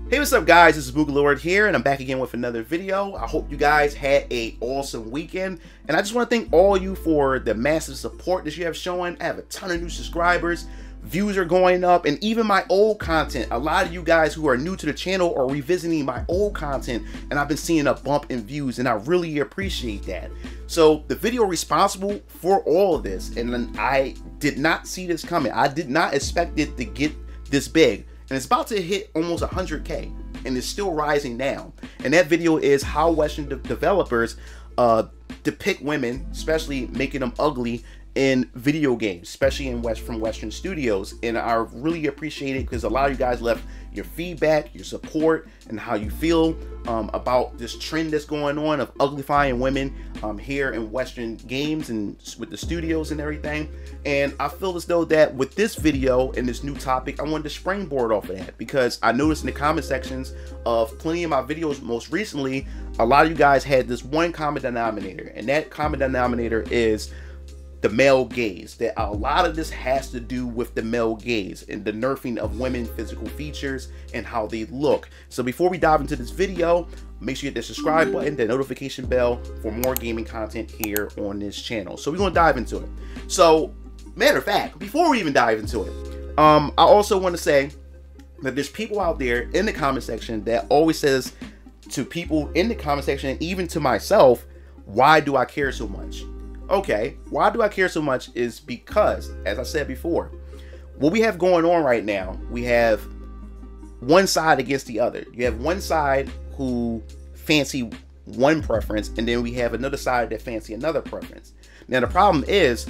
Hey, what's up guys, this is MugenLord here, and I'm back again with another video. I hope you guys had a awesome weekend, and I just want to thank all of you for the massive support that you have shown. I have a ton of new subscribers, views are going up, and even my old content. A lot of you guys who are new to the channel are revisiting my old content, and I've been seeing a bump in views, and I really appreciate that. So the video responsible for all of this, and then I did not see this coming. I did not expect it to get this big. And it's about to hit almost 100K, and it's still rising now. And that video is how Western developers depict women, especially making them ugly in video games, especially from Western studios. And I really appreciate it because a lot of you guys left your feedback, your support, and how you feel about this trend that's going on of uglifying women here in Western games and with the studios and everything. And I feel as though that with this video and this new topic, I wanted to springboard off of that, because I noticed in the comment sections of plenty of my videos most recently, a lot of you guys had this one common denominator, and that common denominator is the male gaze. That a lot of this has to do with the male gaze and the nerfing of women's physical features and how they look. So before we dive into this video, make sure you hit the subscribe button, the notification bell for more gaming content here on this channel. So we're gonna dive into it. So matter of fact, before we even dive into it, I also want to say that there's people out there in the comment section that always says to people in the comment section, and even to myself, why do I care so much? Okay, why do I care so much is because, as I said before, what we have going on right now, we have one side against the other. You have one side who fancy one preference, and then we have another side that fancy another preference. Now the problem is,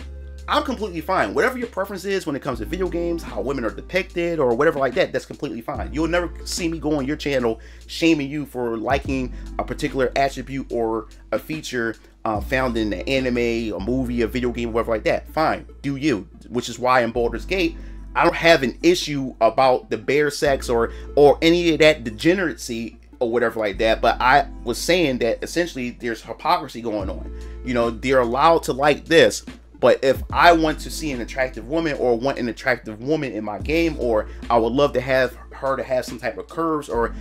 I'm completely fine. Whatever your preference is when it comes to video games, how women are depicted or whatever like that, that's completely fine. You'll never see me go on your channel shaming you for liking a particular attribute or a feature found in an anime, a movie, a video game, whatever like that. Fine, do you. Which is why in Baldur's Gate, I don't have an issue about the bare sex or any of that degeneracy or whatever like that. But I was saying that essentially there's hypocrisy going on. You know, they're allowed to like this, but if I want to see an attractive woman or want an attractive woman in my game, or I would love to have her to have some type of curves or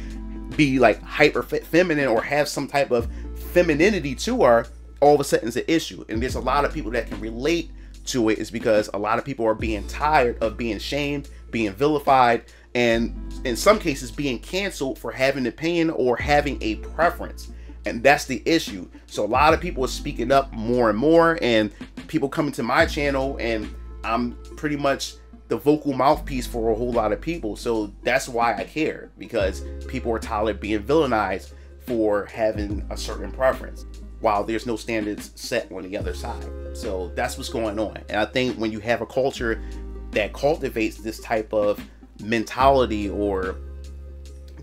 be like hyper feminine or have some type of femininity to her, all of a sudden it's an issue. And there's a lot of people that can relate to it. Is because a lot of people are being tired of being shamed, being vilified, and in some cases being canceled for having an opinion or having a preference. And that's the issue. So a lot of people are speaking up more and more, and people coming to my channel, and I'm pretty much the vocal mouthpiece for a whole lot of people. So that's why I care, because people are tired of being villainized for having a certain preference, while there's no standards set on the other side. So that's what's going on. And I think when you have a culture that cultivates this type of mentality or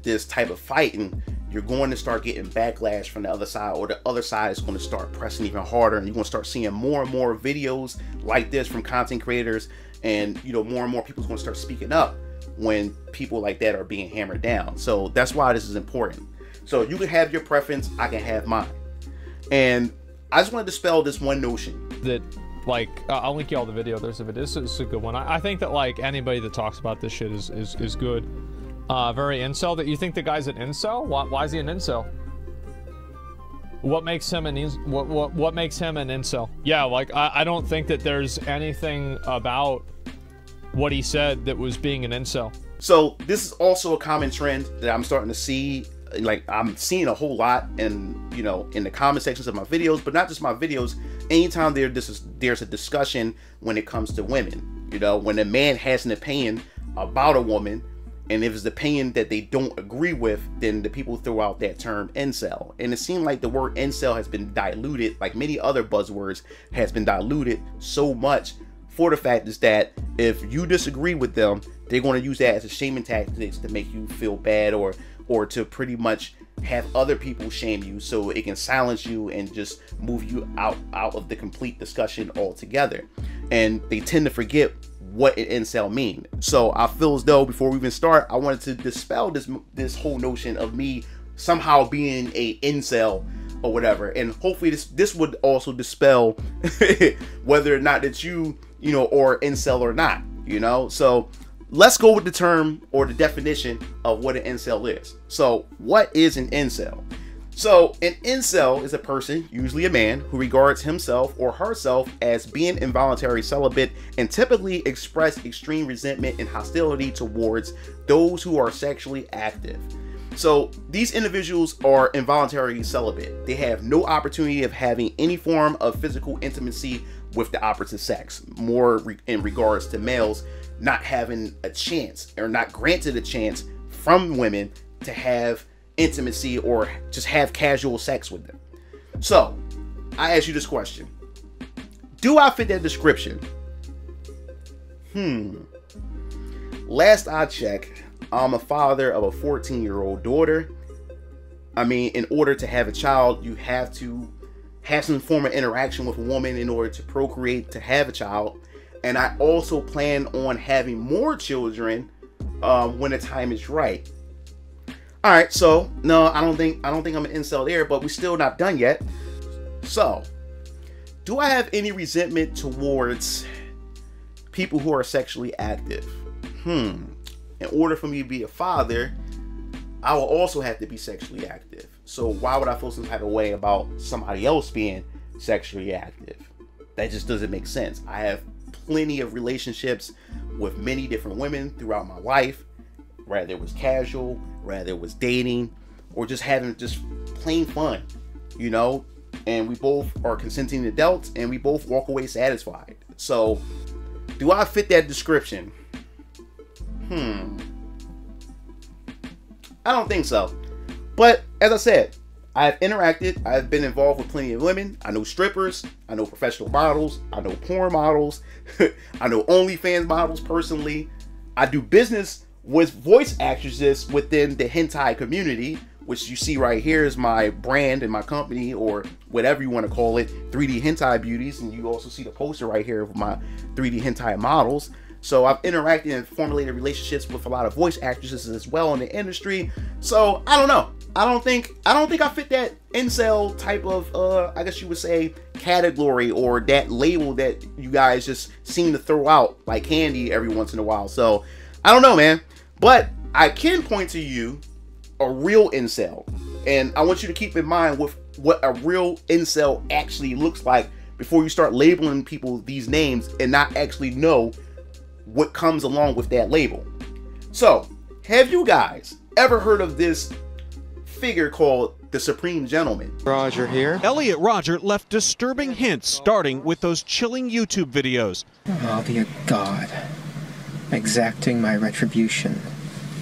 this type of fighting, you're going to start getting backlash from the other side, or the other side is going to start pressing even harder, and you're going to start seeing more and more videos like this from content creators, and you know, more and more people's going to start speaking up when people like that are being hammered down. So that's why this is important. So you can have your preference, I can have mine. And I just want to dispel this one notion that, like, I'll link you all the video. There's a video. This is a good one. I think that, like, anybody that talks about this shit is good. Very incel. That you think the guy's an incel? Why is he an incel? What makes him an what makes him an incel? Yeah, like I don't think that there's anything about what he said that was being an incel. So this is also a common trend that I'm starting to see. Like, I'm seeing a whole lot in, you know, in the comment sections of my videos, but not just my videos. Anytime there's a discussion when it comes to women, you know, when a man has an opinion about a woman, and if it's the opinion that they don't agree with, then the people throw out that term incel. And it seemed like the word incel has been diluted, like many other buzzwords has been diluted so much, for the fact is that if you disagree with them, they're going to use that as a shaming tactics to make you feel bad, or to pretty much have other people shame you so it can silence you and just move you out of the complete discussion altogether. And they tend to forget what an incel means. So I feel as though before we even start, I wanted to dispel this whole notion of me somehow being a incel or whatever. And hopefully this would also dispel whether or not that you know, or incel or not, you know. So let's go with the term or the definition of what an incel is. So what is an incel? So an incel is a person, usually a man, who regards himself or herself as being involuntary celibate and typically express extreme resentment and hostility towards those who are sexually active. So these individuals are involuntary celibate. They have no opportunity of having any form of physical intimacy with the opposite sex, more in regards to males not having a chance or not granted a chance from women to have intimacy or just have casual sex with them. So I ask you this question: do I fit that description? Last I checked, I'm a father of a 14-year-old daughter. I mean, in order to have a child, you have to have some form of interaction with a woman in order to procreate, to have a child. And I also plan on having more children when the time is right. All right, so no, I don't think I'm an incel there, but we're still not done yet. So, do I have any resentment towards people who are sexually active? In order for me to be a father, I will also have to be sexually active. So why would I feel some type of way about somebody else being sexually active? That just doesn't make sense. I have plenty of relationships with many different women throughout my life, whether it was casual, whether it was dating, or just having just plain fun, you know? And we both are consenting adults and we both walk away satisfied. So do I fit that description? I don't think so. But as I said, I have interacted. I've been involved with plenty of women. I know strippers. I know professional models. I know porn models. I know OnlyFans models personally. I do business with voice actresses within the hentai community, which you see right here is my brand and my company, or whatever you want to call it, 3D Hentai Beauties. And you also see the poster right here of my 3D hentai models. So I've interacted and formulated relationships with a lot of voice actresses as well in the industry. So I don't know. I don't think I fit that incel type of I guess you would say category, or that label that you guys just seem to throw out like candy every once in a while. So I don't know, man. But I can point to you a real incel, and I want you to keep in mind with what a real incel actually looks like before you start labeling people these names and not actually know what comes along with that label. So, have you guys ever heard of this figure called the Supreme Gentleman? Roger here. Elliot Rodger left disturbing hints, starting with those chilling YouTube videos. I'll be a god, exacting my retribution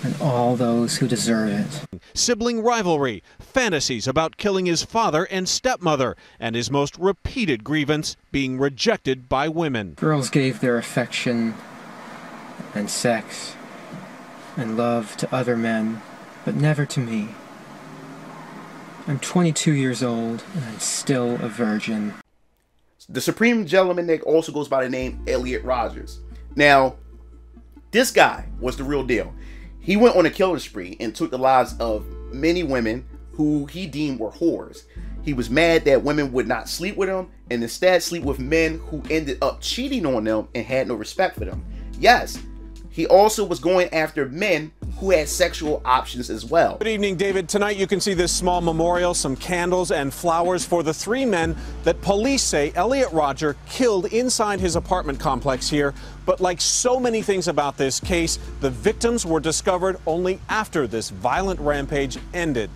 and all those who deserve it. Sibling rivalry, fantasies about killing his father and stepmother, and his most repeated grievance, being rejected by women. Girls gave their affection and sex and love to other men, but never to me. I'm 22 years old and I'm still a virgin. The Supreme Gentleman that also goes by the name Elliot Rodgers. Now, this guy was the real deal. He went on a killing spree and took the lives of many women who he deemed were whores. He was mad that women would not sleep with him and instead sleep with men who ended up cheating on them and had no respect for them. Yes, he also was going after men who had sexual options as well. Good evening, David. Tonight you can see this small memorial, some candles and flowers for the three men that police say Elliot Rodger killed inside his apartment complex here. But like so many things about this case, the victims were discovered only after this violent rampage ended.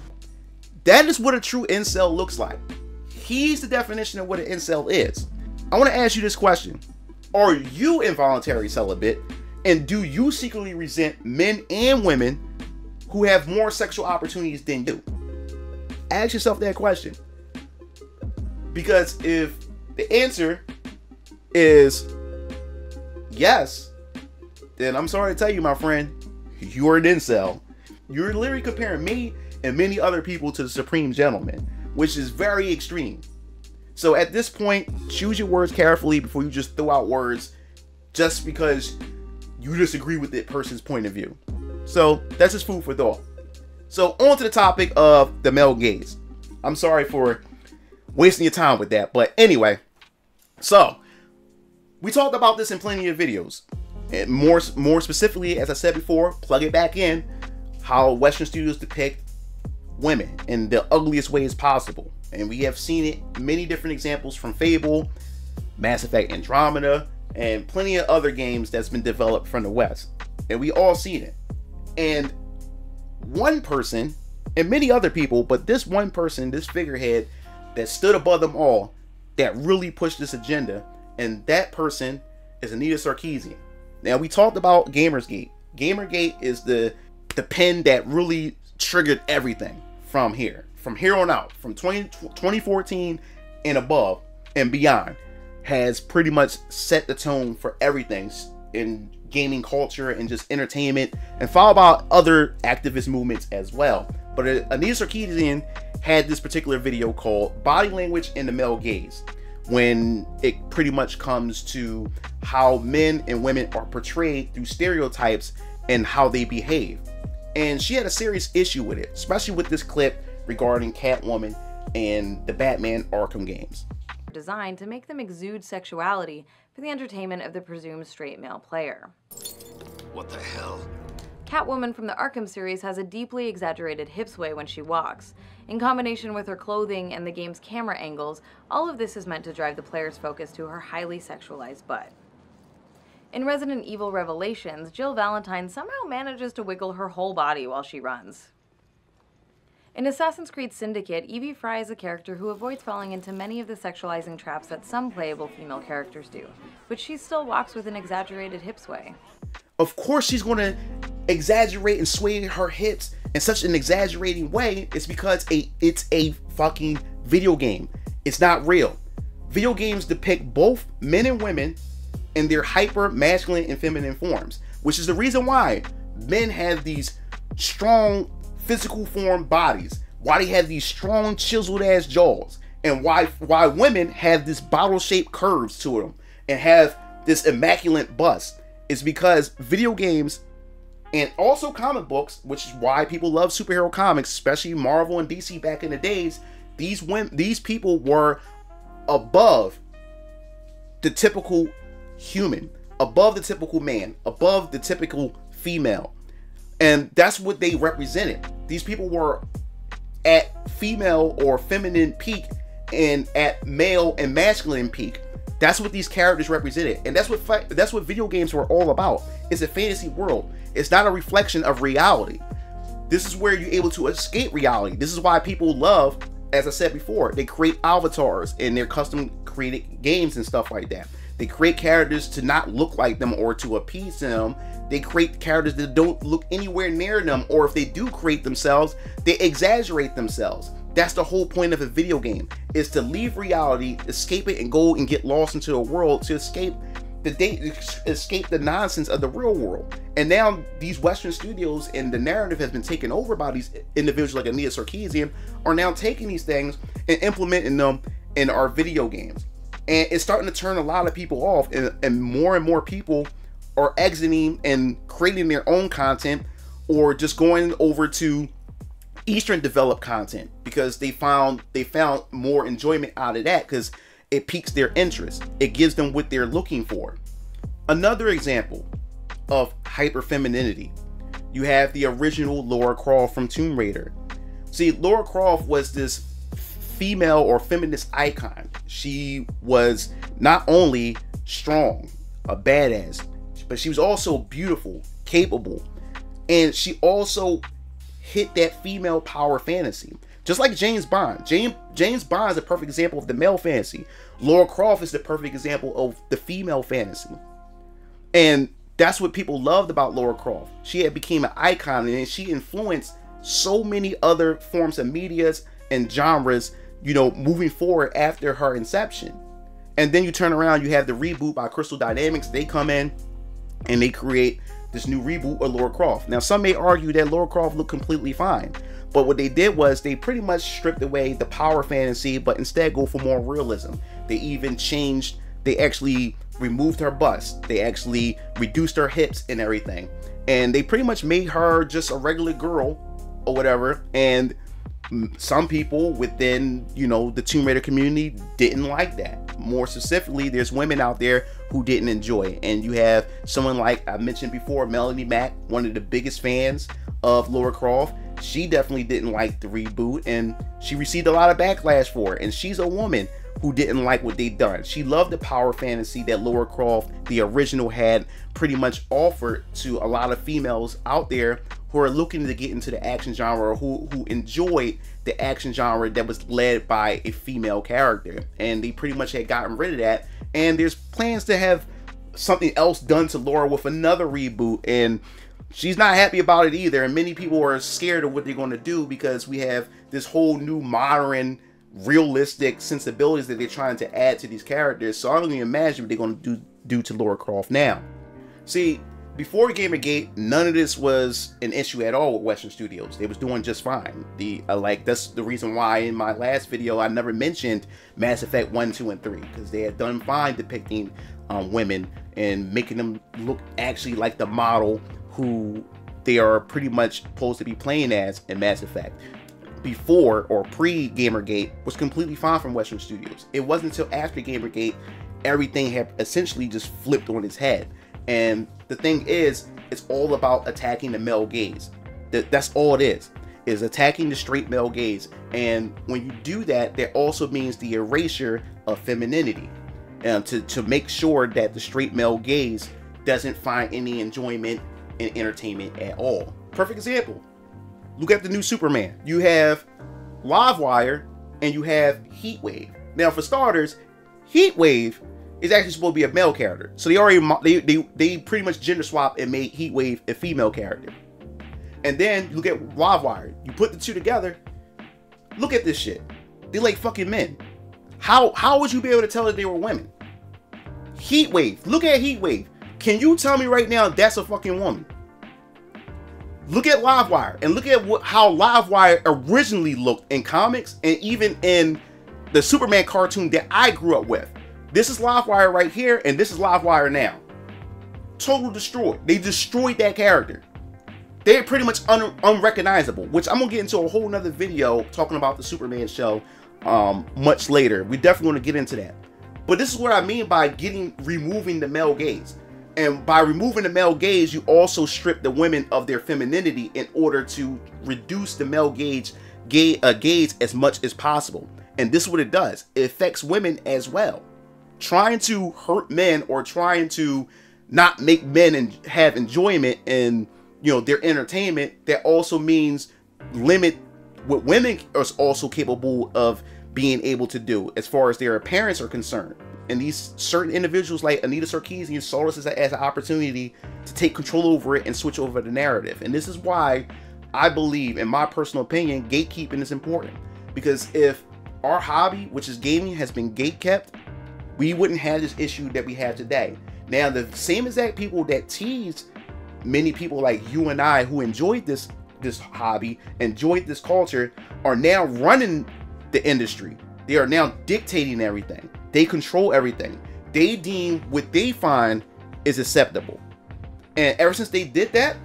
That is what a true incel looks like. He's the definition of what an incel is. I want to ask you this question. Are you involuntary celibate? And do you secretly resent men and women who have more sexual opportunities than you? Ask yourself that question. Because if the answer is yes, then I'm sorry to tell you, my friend, you're an incel. You're literally comparing me and many other people to the Supreme Gentleman, which is very extreme. So at this point, choose your words carefully before you just throw out words just because you disagree with the person's point of view. So that's just food for thought. So on to the topic of the male gaze. I'm sorry for wasting your time with that, but anyway, so we talked about this in plenty of videos. And more specifically, as I said before, plug it back in, how Western studios depict women in the ugliest ways possible. And we have seen it many different examples from Fable, Mass Effect Andromeda, and plenty of other games that's been developed from the West. And we all seen it. And one person, and many other people, but this one person, this figurehead that stood above them all, that really pushed this agenda, and that person is Anita Sarkeesian. Now, we talked about Gamergate. Gamergate is the pen that really triggered everything from here on out, from 2014 and above and beyond, has pretty much set the tone for everything in gaming culture and just entertainment, and followed by other activist movements as well. But Anita Sarkeesian had this particular video called Body Language in the Male Gaze, when it pretty much comes to how men and women are portrayed through stereotypes and how they behave. And she had a serious issue with it, especially with this clip regarding Catwoman and the Batman Arkham games. Designed to make them exude sexuality for the entertainment of the presumed straight male player. What the hell? Catwoman from the Arkham series has a deeply exaggerated hip sway when she walks. In combination with her clothing and the game's camera angles, all of this is meant to drive the player's focus to her highly sexualized butt. In Resident Evil Revelations, Jill Valentine somehow manages to wiggle her whole body while she runs. In Assassin's Creed Syndicate, Evie Frye is a character who avoids falling into many of the sexualizing traps that some playable female characters do, but she still walks with an exaggerated hip sway. Of course she's going to exaggerate and sway her hips in such an exaggerating way. It's because it's a fucking video game. It's not real. Video games depict both men and women in their hyper masculine and feminine forms, which is the reason why men have these strong physical form bodies, why they have these strong chiseled ass jaws, and why women have this bottle shaped curves to them and have this immaculate bust. Is because video games and also comic books, which is why people love superhero comics, especially Marvel and DC back in the days, these people were above the typical human, above the typical man, above the typical female. And that's what they represented. These people were at female or feminine peak and at male and masculine peak. That's what these characters represented, and that's what video games were all about. It's a fantasy world. It's not a reflection of reality. This is where you're able to escape reality. This is why people love, as I said before, they create avatars in their custom created games and stuff like that. They create characters to not look like them or to appease them. They create characters that don't look anywhere near them, or if they do create themselves, they exaggerate themselves. That's the whole point of a video game, is to leave reality, escape it, and go and get lost into a world to escape the nonsense of the real world. And now these Western studios and the narrative has been taken over by these individuals like Anita Sarkeesian, are now taking these things and implementing them in our video games. And it's starting to turn a lot of people off, and more people are exiting and creating their own content, or just going over to Eastern developed content because they found more enjoyment out of that, because it piques their interest. It gives them what they're looking for. Another example of hyper femininity, you have the original Lara Croft from Tomb Raider. See, Lara Croft was this female or feminist icon. She was not only strong, a badass, but she was also beautiful, capable, and she also hit that female power fantasy. Just like James Bond. James Bond is a perfect example of the male fantasy. Lara Croft is the perfect example of the female fantasy. And that's what people loved about Lara Croft. She had became an icon, and she influenced so many other forms of medias and genres, you know, moving forward after her inception. And then you turn around, you have the reboot by Crystal Dynamics. They come in and they create this new reboot of Lara Croft. Now, some may argue that Lara Croft looked completely fine, but what they did was they pretty much stripped away the power fantasy, but instead go for more realism. They even changed, they actually removed her bust. They actually reduced her hips and everything. And they pretty much made her just a regular girl or whatever, and some people within, you know, the Tomb Raider community didn't like that. More specifically, there's women out there who didn't enjoy it. And you have someone like I mentioned before, Melanie Mack, one of the biggest fans of Lara Croft. She definitely didn't like the reboot, and she received a lot of backlash for it. And she's a woman who didn't like what they've done. She loved the power fantasy that Lara Croft, the original, had pretty much offered to a lot of females out there who are looking to get into the action genre, or who enjoyed the action genre that was led by a female character. And they pretty much had gotten rid of that. And there's plans to have something else done to Lara with another reboot, and she's not happy about it either. And many people are scared of what they're going to do, because we have this whole new modern realistic sensibilities that they're trying to add to these characters. So I don't even imagine what they're going to do to Lara Croft now. See, before Gamergate, none of this was an issue at all with Western Studios. They was doing just fine. That's the reason why in my last video I never mentioned Mass Effect 1, 2, and 3, because they had done fine depicting women and making them look actually like the model who they are pretty much supposed to be playing as in Mass Effect. Before or pre-Gamergate was completely fine from Western Studios. It wasn't until after Gamergate everything had essentially just flipped on its head. And the thing is, it's all about attacking the male gaze. That's all it is attacking the straight male gaze. And when you do that, that also means the erasure of femininity, to make sure that the straight male gaze doesn't find any enjoyment and entertainment at all. Perfect example. Look at the new Superman. You have Livewire and you have Heatwave. Now, for starters, Heatwave is actually supposed to be a male character. So they pretty much gender swap and made Heatwave a female character. And then you look at Livewire. You put the two together. Look at this shit. They're like fucking men. How would you be able to tell that they were women? Heatwave. Look at Heatwave. Can you tell me right now that's a fucking woman? Look at Livewire and look at how Livewire originally looked in comics and even in the Superman cartoon that I grew up with. This is Livewire right here, and this is Livewire now. Total destroyed. They destroyed that character. They're pretty much unrecognizable, which I'm gonna get into a whole nother video talking about the Superman show much later. We definitely want to get into that. But this is what I mean by removing the male gaze. And by removing the male gaze, you also strip the women of their femininity in order to reduce the male gaze as much as possible. And this is what it does. It affects women as well. Trying to hurt men or trying to not make men have enjoyment in, you know, their entertainment, that also means limit what women are also capable of being able to do as far as their appearance are concerned. And these certain individuals like Anita Sarkeesian saw this as an opportunity to take control over it and switch over the narrative. And this is why I believe, in my personal opinion, gatekeeping is important. Because if our hobby, which is gaming, has been gatekept, we wouldn't have this issue that we have today. Now, the same exact people that teased many people like you and I who enjoyed this hobby, enjoyed this culture, are now running the industry. They are now dictating everything. They control everything. They deem what they find is acceptable. And ever since they did that,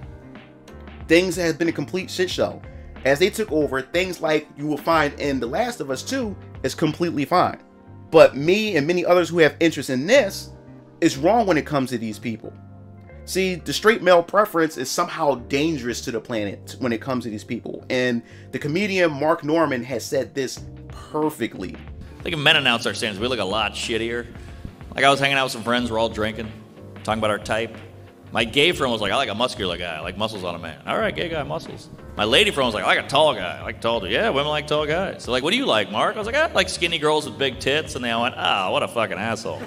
things have been a complete shit show. As they took over, things like you will find in The Last of Us 2 is completely fine. But me and many others who have interest in this is wrong when it comes to these people. See, the straight male preference is somehow dangerous to the planet when it comes to these people. And the comedian Mark Norman has said this perfectly. I think if men announce our standards, we look a lot shittier. Like I was hanging out with some friends, we're all drinking, talking about our type. My gay friend was like, I like a muscular guy, I like muscles on a man. All right, gay guy, muscles. My lady friend was like, I like a tall guy, I like tall dude. Yeah, women like tall guys. So like, what do you like, Mark? I was like, I like skinny girls with big tits. And they all went, ah, what a fucking asshole.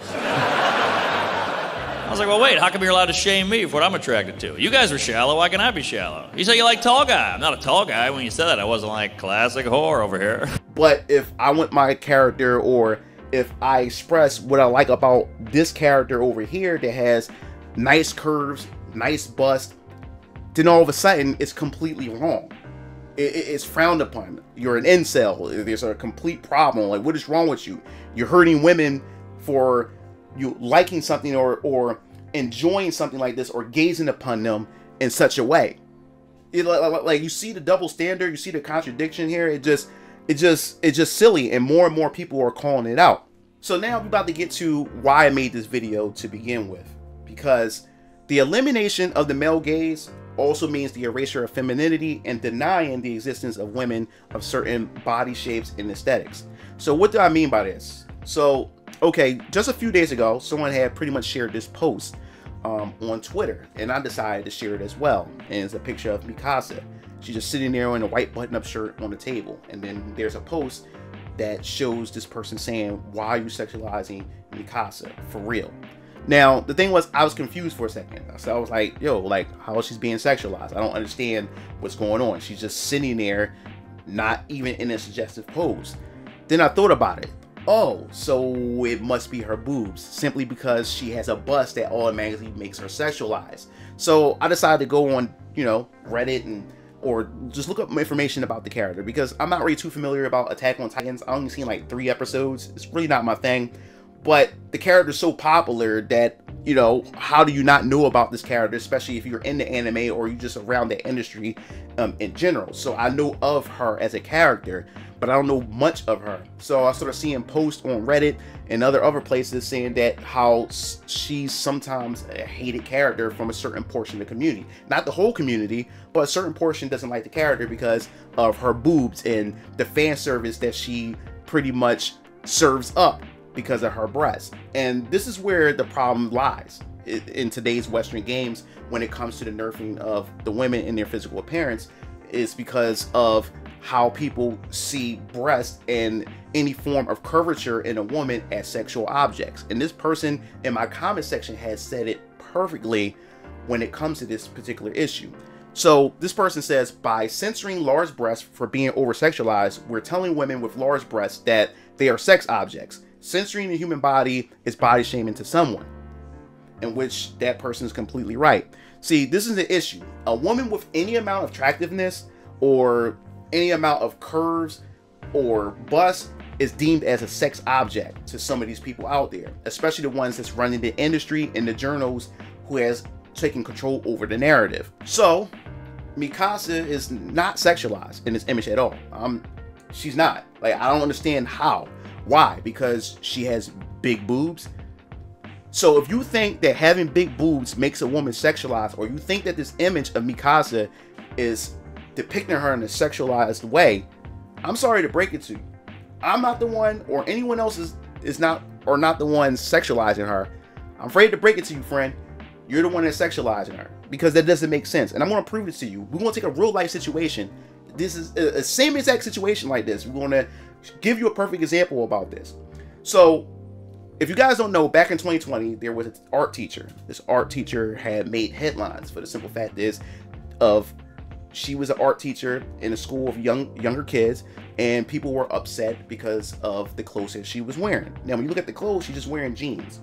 I was like, well, wait, how come you're allowed to shame me for what I'm attracted to? You guys are shallow, why can I be shallow? You say you like tall guy. I'm not a tall guy. When you said that, I wasn't like classic whore over here. But if I want my character, or if I express what I like about this character over here that has nice curves, nice bust, then all of a sudden it's completely wrong. It's frowned upon. You're an incel. There's a complete problem. Like, what is wrong with you? You're hurting women for you liking something or enjoying something like this, or gazing upon them in such a way. Like you see the double standard, you see the contradiction here. It's just silly, and more people are calling it out. So now we're about to get to why I made this video to begin with, because the elimination of the male gaze also means the erasure of femininity and denying the existence of women of certain body shapes and aesthetics. So what do I mean by this? So, okay, just a few days ago, someone had pretty much shared this post on Twitter, and I decided to share it as well. And it's a picture of Mikasa. She's just sitting there in a white button-up shirt on the table. And then there's a post that shows this person saying, "Why are you sexualizing Mikasa? For real?" Now, the thing was, I was confused for a second. So I was like, yo, like, how is she being sexualized? I don't understand what's going on. She's just sitting there, not even in a suggestive pose. Then I thought about it. Oh, so it must be her boobs, simply because she has a bust that automatically makes her sexualized. So I decided to go on, you know, Reddit or just look up information about the character, because I'm not really too familiar about Attack on Titans. I only seen like 3 episodes. It's really not my thing. But the character is so popular that, you know, how do you not know about this character, especially if you're in the anime or you just around the industry in general. So I know of her as a character, but I don't know much of her. So I started seeing posts on Reddit and other places saying that how she's sometimes a hated character from a certain portion of the community. Not the whole community, but a certain portion doesn't like the character because of her boobs and the fan service that she pretty much serves up because of her breasts. And this is where the problem lies in today's Western games when it comes to the nerfing of the women in their physical appearance, is because of how people see breasts and any form of curvature in a woman as sexual objects. And this person in my comment section has said it perfectly when it comes to this particular issue. So this person says, by censoring large breasts for being over-sexualized, we're telling women with large breasts that they are sex objects. Censoring the human body is body shaming to someone, in which that person is completely right. See, this is the issue. A woman with any amount of attractiveness or any amount of curves or bust is deemed as a sex object to some of these people out there, especially the ones that's running the industry and the journals who has taken control over the narrative. So Mikasa is not sexualized in this image at all. She's not. Like, I don't understand how. Why? Because she has big boobs. So if you think that having big boobs makes a woman sexualized, or you think that this image of Mikasa is depicting her in a sexualized way, I'm sorry to break it to you. I'm not the one, or anyone else is not the one sexualizing her. I'm afraid to break it to you, friend. You're the one that's sexualizing her, because that doesn't make sense. And I'm going to prove it to you. We're going to take a real life situation. This is a same exact situation like this. We're going to give you a perfect example about this. So if you guys don't know, back in 2020, there was an art teacher. This art teacher had made headlines for the simple fact is of she was an art teacher in a school of younger kids, and people were upset because of the clothes that she was wearing. Now, when you look at the clothes, she's just wearing jeans.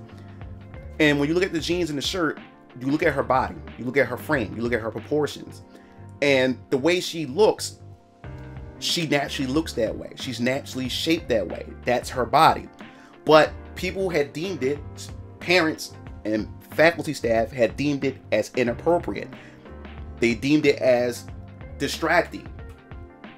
And when you look at the jeans and the shirt, you look at her body, you look at her frame, you look at her proportions, and the way she looks, she naturally looks that way. She's naturally shaped that way. That's her body. But people had deemed it, parents and faculty staff had deemed it as inappropriate. They deemed it as distracting.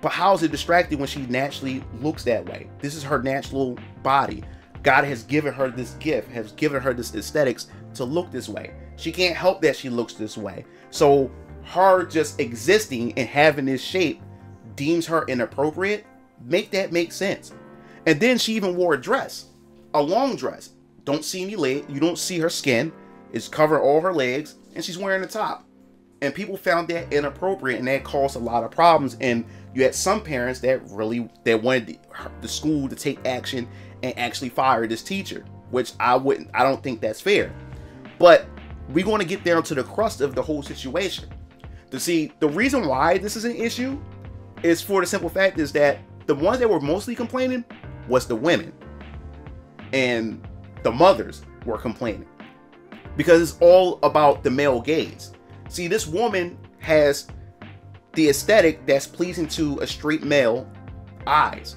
But how is it distracting when she naturally looks that way? This is her natural body. God has given her this gift, has given her this aesthetics to look this way. She can't help that she looks this way. So her just existing and having this shape deems her inappropriate. Make that make sense. And then she even wore a dress, a long dress. Don't see any leg. You don't see her skin. It's covering all her legs, and she's wearing a top. And people found that inappropriate, and that caused a lot of problems. And you had some parents that wanted the school to take action and actually fire this teacher, which I don't think that's fair. But we're going to get down to the crust of the whole situation. To see, the reason why this is an issue is for the simple fact is that the ones that were mostly complaining was the women, and the mothers were complaining because it's all about the male gaze. See, this woman has the aesthetic that's pleasing to a straight male eyes,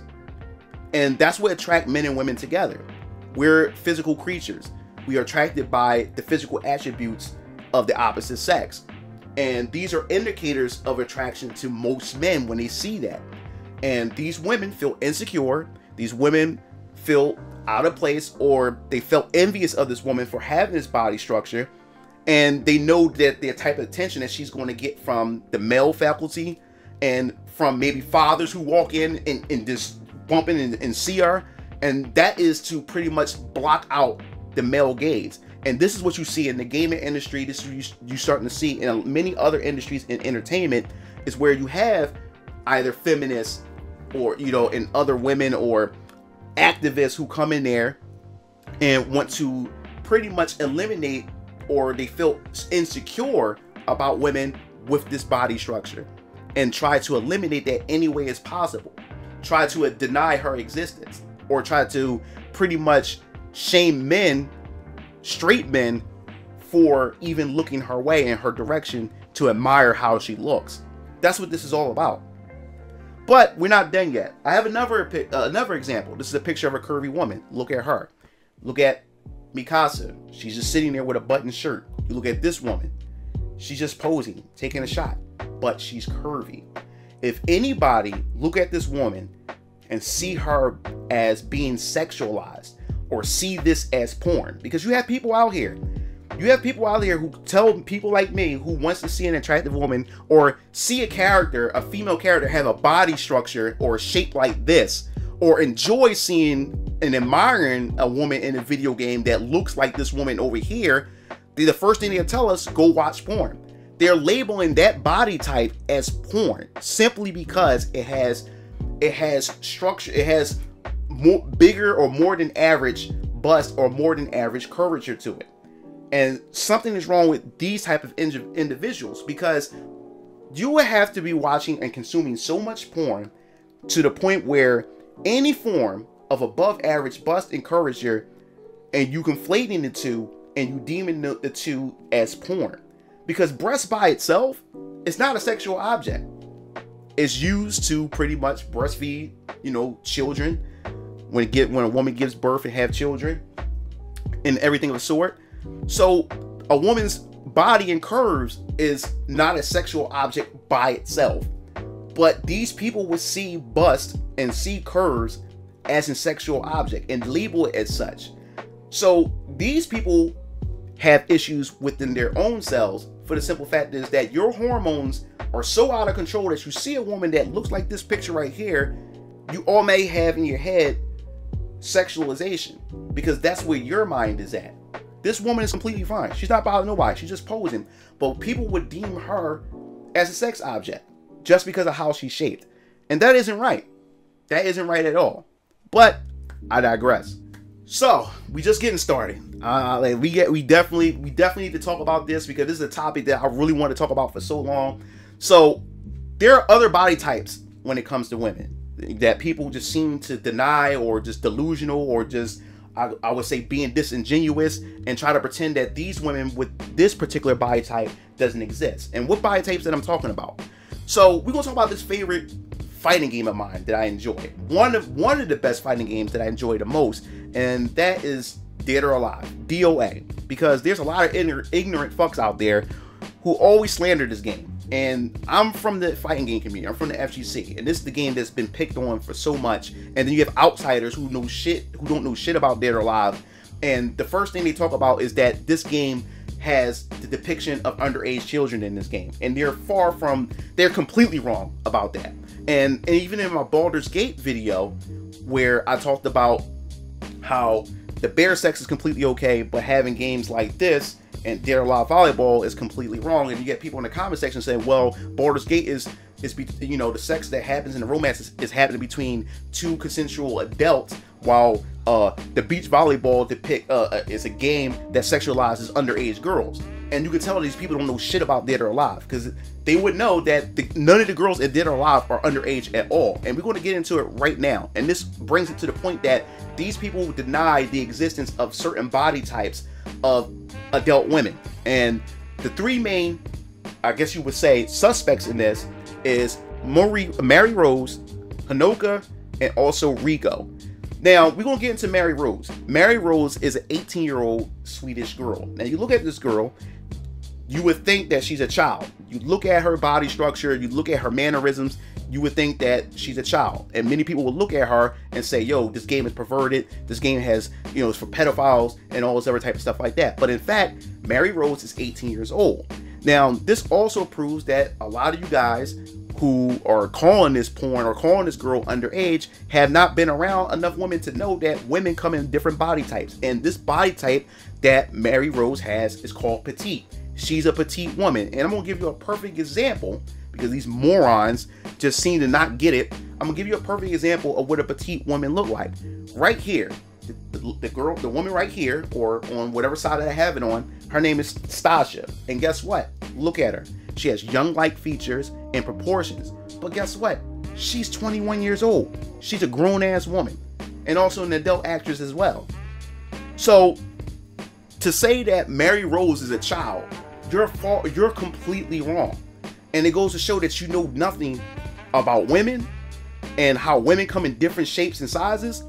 and that's what attracts men and women together. We're physical creatures. We are attracted by the physical attributes of the opposite sex. And these are indicators of attraction to most men when they see that. And these women feel insecure. These women feel out of place, or they felt envious of this woman for having this body structure. And they know that the type of attention that she's going to get from the male faculty and from maybe fathers who walk in and just bump in and see her. And that is to pretty much block out the male gaze. And this is what you see in the gaming industry. This is you starting to see in many other industries in entertainment, is where you have either feminists or, you know, and other women or activists who come in there and want to pretty much eliminate, or they feel insecure about women with this body structure and try to eliminate that any way as possible. Try to deny her existence, or try to pretty much shame men, straight men, for even looking her way in her direction to admire how she looks. That's what this is all about. But we're not done yet. I have another example. This is a picture of a curvy woman. Look at her. Look at Mikasa. She's just sitting there with a button shirt. You look at this woman. She's just posing, taking a shot, but she's curvy. If anybody look at this woman and see her as being sexualized, or see this as porn, because you have people out here. You have people out there who tell people like me, who wants to see an attractive woman or see a character, a female character, have a body structure or shape like this, or enjoy seeing and admiring a woman in a video game that looks like this woman over here. The first thing they'll tell us, go watch porn. They're labeling that body type as porn simply because it has structure, it has bigger or more than average bust or more than average curvature to it. And something is wrong with these type of individuals, because you would have to be watching and consuming so much porn to the point where any form of above average bust and curvature, and you conflating the two and you deeming the two as porn. Because breast by itself is not a sexual object. It's used to pretty much breastfeed, you know, children when a woman gives birth and have children and everything of the sort. So a woman's body and curves is not a sexual object by itself, but these people would see bust and see curves as a sexual object and label it as such. So these people have issues within their own selves, for the simple fact is that your hormones are so out of control that you see a woman that looks like this picture right here, you all may have in your head sexualization, because that's where your mind is at. This woman is completely fine. She's not bothering nobody. She's just posing. But people would deem her as a sex object just because of how she's shaped. And that isn't right. That isn't right at all. But I digress. So we just getting started. We definitely need to talk about this, because this is a topic that I really want to talk about for so long. So there are other body types when it comes to women that people just seem to deny, or just delusional, or just I would say being disingenuous, and try to pretend that these women with this particular body type doesn't exist. And what body types that I'm talking about? So we're gonna talk about this favorite fighting game of mine that I enjoy. One of the best fighting games that I enjoy the most, and that is Dead or Alive, DOA. Because there's a lot of ignorant fucks out there who always slander this game. And I'm from the fighting game community. I'm from the FGC, and this is the game that's been picked on for so much. And then you have outsiders who don't know shit about Dead or Alive. And the first thing they talk about is that this game has the depiction of underage children in this game, and they're completely wrong about that. And even in my Baldur's Gate video, where I talked about how the bare sex is completely okay, but having games like this and Dead or Alive Volleyball is completely wrong. And you get people in the comment section saying, well, Baldur's Gate is you know, the sex that happens in the romance is happening between two consensual adults, while the beach volleyball is a game that sexualizes underage girls. And you can tell these people don't know shit about Dead or Alive, because they would know that none of the girls in Dead or Alive are underage at all. And we're going to get into it right now. And this brings it to the point that these people deny the existence of certain body types of adult women. And the three main, I guess you would say, suspects in this is Mary Rose, Hanoka, and also Rico. Now, we're going to get into Mary Rose. Mary Rose is an 18-year-old Swedish girl. Now, you look at this girl, you would think that she's a child. You look at her body structure, you look at her mannerisms, you would think that she's a child. And many people would look at her and say, yo, this game is perverted. This game has, you know, it's for pedophiles and all this other type of stuff like that. But in fact, Mary Rose is 18 years old. Now, this also proves that a lot of you guys who are calling this porn or calling this girl underage have not been around enough women to know that women come in different body types. And this body type that Mary Rose has is called petite. She's a petite woman. And I'm going to give you a perfect example because these morons just seem to not get it. I'm going to give you a perfect example of what a petite woman look like. Right here, the woman right here, or on whatever side that I have it on, her name is Stasha. And guess what? Look at her. She has young-like features and proportions. But guess what? She's 21 years old. She's a grown-ass woman. And also an adult actress as well. So, to say that Mary Rose is a child, you're completely wrong. And it goes to show that you know nothing about women and how women come in different shapes and sizes.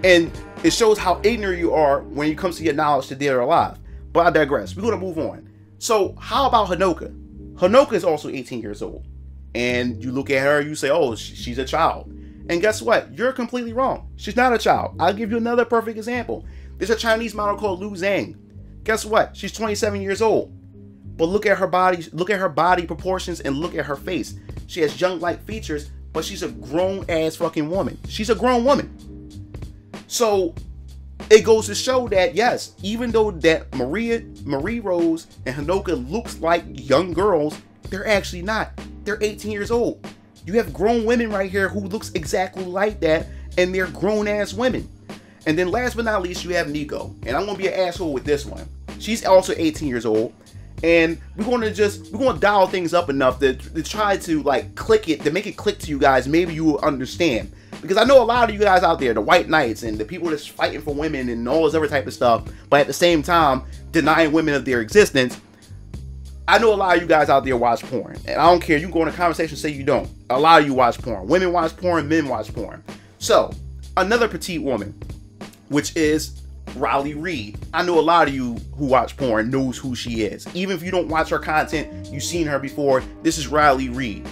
And it shows how ignorant you are when it comes to your knowledge to dead or alive. But I digress. We're going to move on. So how about Hanoka? Hanoka is also 18 years old. And you look at her, you say, oh, she's a child. And guess what? You're completely wrong. She's not a child. I'll give you another perfect example. There's a Chinese model called Lu Zhang. Guess what? She's 27 years old. But look at her body proportions and look at her face. She has young-like features, but she's a grown-ass fucking woman. She's a grown woman. So it goes to show that, yes, even though that Marie Rose and Hanoka looks like young girls, they're actually not. They're 18 years old. You have grown women right here who looks exactly like that, and they're grown-ass women. And then last but not least, you have Nico. And I'm going to be an asshole with this one. She's also 18 years old. And we're going to dial things up enough to try to like click it, to make it click to you guys. Maybe you will understand. Because I know a lot of you guys out there, the white knights and the people that's fighting for women and all this other type of stuff, but at the same time denying women of their existence. I know a lot of you guys out there watch porn. And I don't care. You can go in a conversation and say you don't. A lot of you watch porn. Women watch porn, men watch porn. So, another petite woman, which is Riley Reid. I know a lot of you who watch porn knows who she is. Even if you don't watch her content, you've seen her before. This is Riley Reid.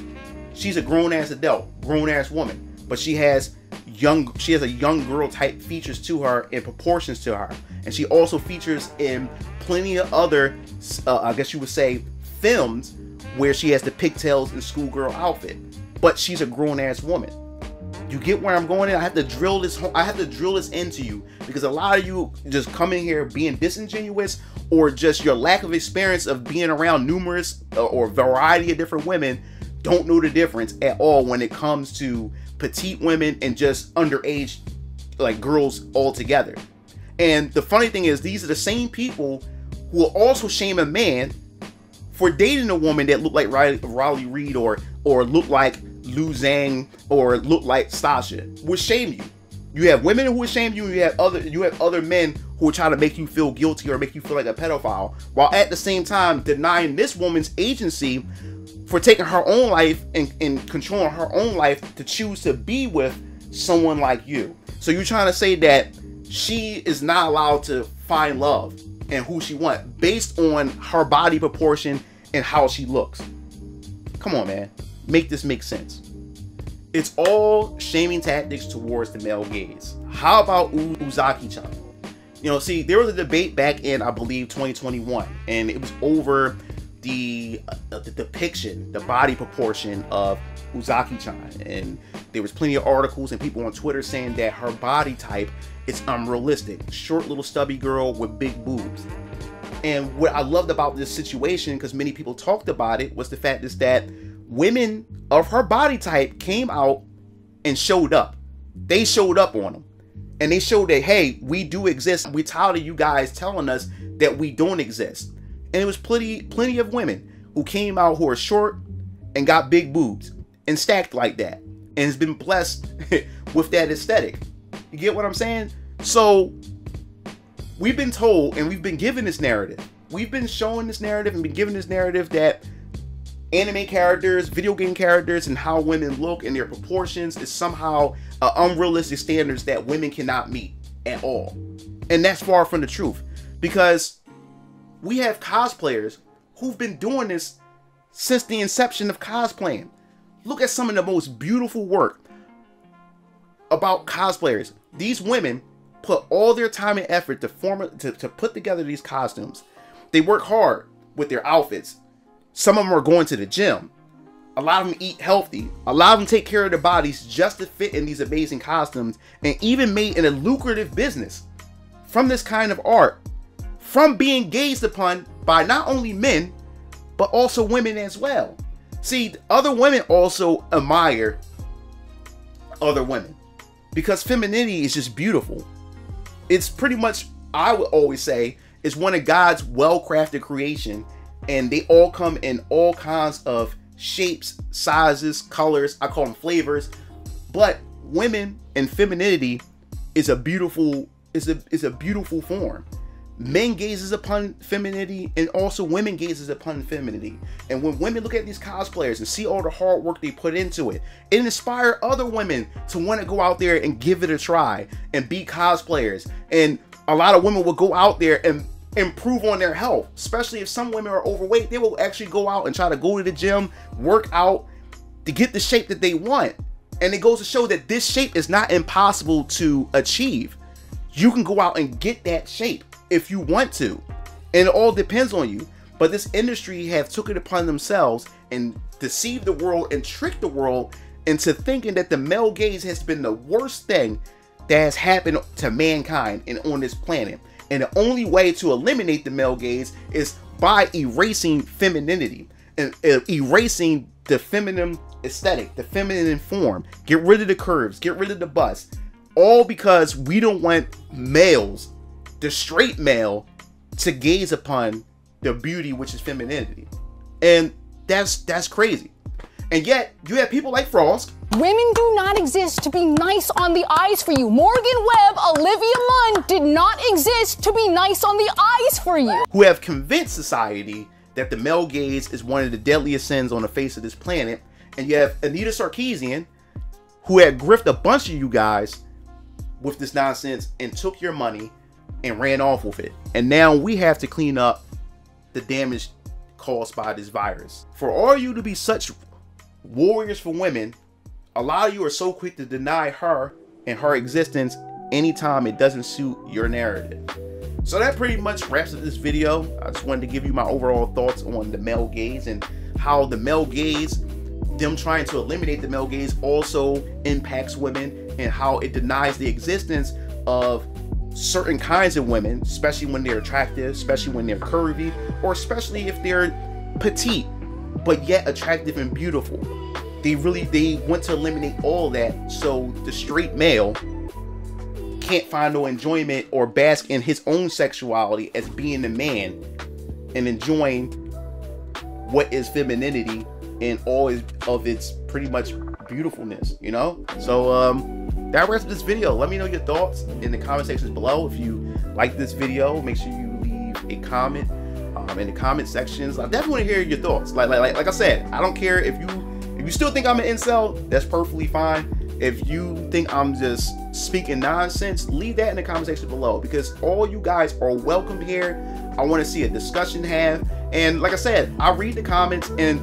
She's a grown-ass adult, grown-ass woman. But she has a young girl type features to her and proportions to her. And she also features in plenty of other, I guess you would say, films where she has the pigtails and schoolgirl outfit. But she's a grown-ass woman. You get where I'm going in? I have to drill this into you because a lot of you just come in here being disingenuous or just your lack of experience of being around numerous or variety of different women don't know the difference at all when it comes to petite women and just underage like girls altogether. And the funny thing is these are the same people who will also shame a man for dating a woman that looked like Riley Reid or look like Lu Zhang or look like Stasha. Would shame you. You have women who would shame you, and you have other men who would try to make you feel guilty or make you feel like a pedophile, while at the same time denying this woman's agency for taking her own life and controlling her own life to choose to be with someone like you. So you're trying to say that she is not allowed to find love and who she wants based on her body proportion and how she looks. Come on, man. Make this make sense. It's all shaming tactics towards the male gaze. How about Uzaki-chan? You know, see, there was a debate back in, I believe, 2021, and it was over the depiction, the body proportion of Uzaki-chan, and there was plenty of articles and people on Twitter saying that her body type is unrealistic. Short little stubby girl with big boobs. And what I loved about this situation, because many people talked about it, was the fact is that women of her body type came out and showed up. They showed up on them. And they showed that, hey, we do exist. We're tired of you guys telling us that we don't exist. And it was plenty of women who came out who are short and got big boobs and stacked like that. And has been blessed with that aesthetic. You get what I'm saying? So we've been told and we've been given this narrative. We've been showing this narrative and been given this narrative that anime characters, video game characters, and how women look and their proportions is somehow unrealistic standards that women cannot meet at all. And that's far from the truth, because we have cosplayers who've been doing this since the inception of cosplaying. Look at some of the most beautiful work about cosplayers. These women put all their time and effort to put together these costumes. They work hard with their outfits. Some of them are going to the gym. A lot of them eat healthy. A lot of them take care of their bodies just to fit in these amazing costumes, and even made in a lucrative business from this kind of art, from being gazed upon by not only men, but also women as well. See, other women also admire other women because femininity is just beautiful. It's pretty much, I would always say, is one of God's well-crafted creation, and they all come in all kinds of shapes, sizes, colors. I call them flavors. But women and femininity is a beautiful form. Men gazes upon femininity, and also women gazes upon femininity. And when women look at these cosplayers and see all the hard work they put into it, it inspires other women to want to go out there and give it a try and be cosplayers. And a lot of women will go out there and improve on their health, especially if some women are overweight. They will actually go out and try to go to the gym, work out to get the shape that they want. And it goes to show that this shape is not impossible to achieve. You can go out and get that shape if you want to, and it all depends on you. But this industry have took it upon themselves and deceived the world and tricked the world into thinking that the male gaze has been the worst thing that has happened to mankind and on this planet. And the only way to eliminate the male gaze is by erasing femininity and erasing the feminine aesthetic, the feminine form. Get rid of the curves, get rid of the bust. All because we don't want males, the straight male, to gaze upon the beauty which is femininity. And that's crazy. And yet you have people like Frost. Women do not exist to be nice on the eyes for you. Morgan Webb, Olivia Munn did not exist to be nice on the eyes for you. Who have convinced society that the male gaze is one of the deadliest sins on the face of this planet. And you have Anita Sarkeesian, who had grifted a bunch of you guys with this nonsense and took your money and ran off with it. And now we have to clean up the damage caused by this virus. For all you to be such warriors for women, a lot of you are so quick to deny her and her existence anytime it doesn't suit your narrative. So that pretty much wraps up this video. I just wanted to give you my overall thoughts on the male gaze and how the male gaze, them trying to eliminate the male gaze, also impacts women, and how it denies the existence of certain kinds of women, especially when they're attractive, especially when they're curvy, or especially if they're petite but yet attractive and beautiful. They want to eliminate all that, so the straight male can't find no enjoyment or bask in his own sexuality as being a man and enjoying what is femininity and all of its pretty much beautifulness, you know? So that wraps up this video. Let me know your thoughts in the comment sections below. If you like this video, make sure you leave a comment in the comment sections. I definitely want to hear your thoughts. Like I said, I don't care if you still think I'm an incel, that's perfectly fine. If you think I'm just speaking nonsense, leave that in the comment section below, because all you guys are welcome here. I want to see a discussion have, and like I said, I read the comments, and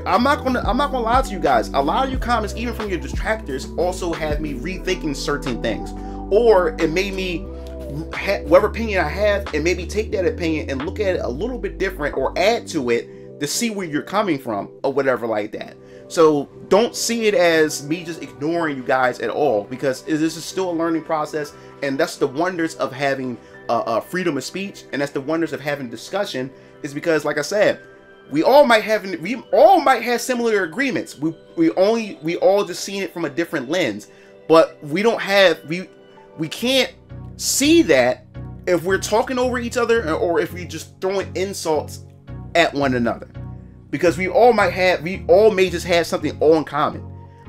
I'm not gonna lie to you guys. A lot of your comments, even from your detractors, also have me rethinking certain things, or it made me, whatever opinion I have, and maybe take that opinion and look at it a little bit different or add to it to see where you're coming from or whatever like that. So don't see it as me just ignoring you guys at all, because this is still a learning process, and that's the wonders of having freedom of speech, and that's the wonders of having discussion, is because, like I said, we all might have similar agreements. We all just seen it from a different lens, but we can't see that if we're talking over each other, or if we just throwing insults at one another. Because we all may just have something all in common.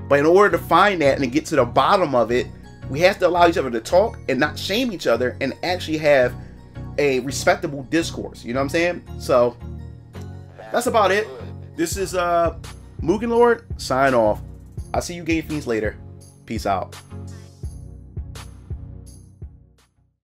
But in order to find that and to get to the bottom of it, we have to allow each other to talk and not shame each other, and actually have a respectable discourse. You know what I'm saying? So that's about it. This is MugenLord sign off. I'll see you game fiends later. Peace out.